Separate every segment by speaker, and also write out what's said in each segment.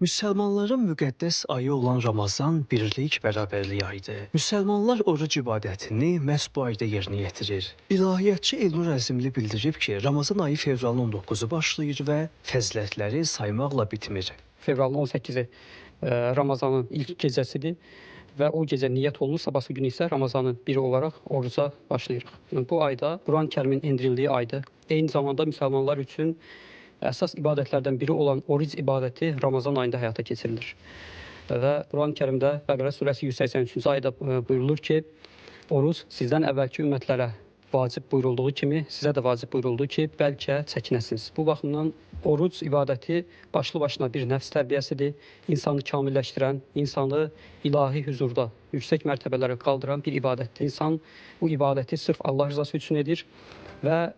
Speaker 1: Müsəlmanların müqəddəs ayı olan Ramazan birlik, bərabərlik ayıdır. Müsəlmanlar oruc ibadətini məhz bu ayda yerinə yetirir. İlahiyyatçı Elnur Əzimli bildirib ki, Ramazan ayı fevralın 19-u başlayır və fəzilətləri saymaqla bitmir.
Speaker 2: Fevralın 18-i Ramazanın ilk gecəsidir və o gecə niyyət olunur, sabahsı günü isə Ramazanın biri olaraq oruca başlayırıq. Bu ayda Quran-Kərimin endirildiyi aydır. Eyni zamanda müsəlmanlar üçün əsas ibadətlərdən biri olan oruc ibadəti Ramazan ayında həyata keçirilir. Və Quran-Kərimdə Bəqərə surəsi 183-cü ayədə buyurulur ki, oruc sizdən əvvəlki ümmətlərə vacib buyurulduğu kimi sizə də vacib buyuruldu ki, bəlkə çəkinəsiniz. Bu baxımdan oruc ibadəti başlı başına bir nəfs tərbiyəsidir. İnsanı kamilləşdirən, insanı ilahi hüzurda yüksək mərtəbələrə qaldıran bir ibadətdir. İnsan bu ibadəti sırf Allah rızası üçün edir və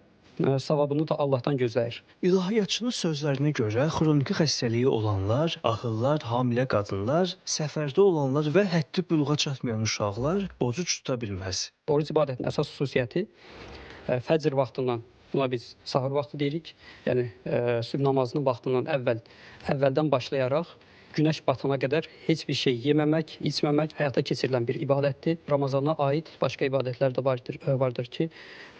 Speaker 2: savabını da Allahdan gözləyir.
Speaker 1: İlahiyyatçının sözlərinə görə xroniki xəstəliyi olanlar, ağıllar, hamilə qadınlar, səfərdə olanlar və həddi büluğa çatmayan uşaqlar oruc tuta bilməz.
Speaker 2: Oruc ibadətinin əsas xüsusiyyəti fəcr vaxtından, buna biz sahur vaxtı deyirik, yəni sübh namazının vaxtından əvvəldən başlayaraq günəş batana qədər heç bir şey yeməmək, içməmək həyata keçirilən bir ibadətdir. Ramazana aid başqa ibadətlər də vardır ki,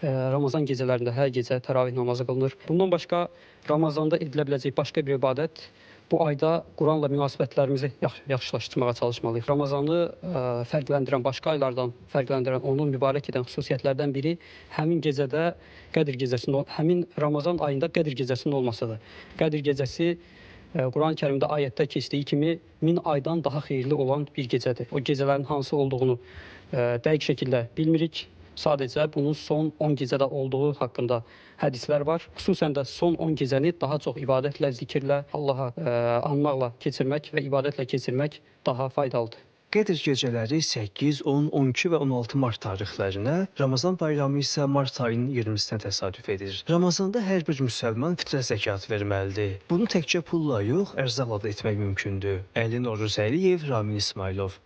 Speaker 2: Ramazan gecələrində hər gecə təravih namazı qılınır. Bundan başqa Ramazanda edilə biləcək başqa bir ibadət bu ayda Quranla münasibətlərimizi yaxşılaşdırmağa çalışmalıyıq. Ramazanı fərqləndirən, başqa aylardan fərqləndirən, onu mübarək edən xüsusiyyətlərdən biri həmin gecədə Qədr gecəsinin, həmin Ramazan ayında Qədr gecəsinin olmasıdır. Qədr gecəsi Quran-Kərimdə ayətdə keçdiyi kimi 1000 aydan daha xeyirli olan bir gecədir. O gecələrin hansı olduğunu dəqiq şəkildə bilmirik. Sadəcə bunun son 10 gecədə olduğu haqqında hədislər var. Xüsusən də son 10 gecəni daha çox ibadətlə, zikirlə, Allaha anmaqla keçirmək və ibadətlə keçirmək daha faydalıdır.
Speaker 1: Qədr gecələri 8, 10, 12 və 16 mart tarixlərinə, Ramazan bayramı isə mart ayının 20-sinə təsadüf edir. Ramazanda hər bir müsəlman fitrə zəkat verməlidir. Bunu təkcə pulla yox, ərzaqla da etmək mümkündür. Əlin Oruc Əliyev, Ramin İsmailov.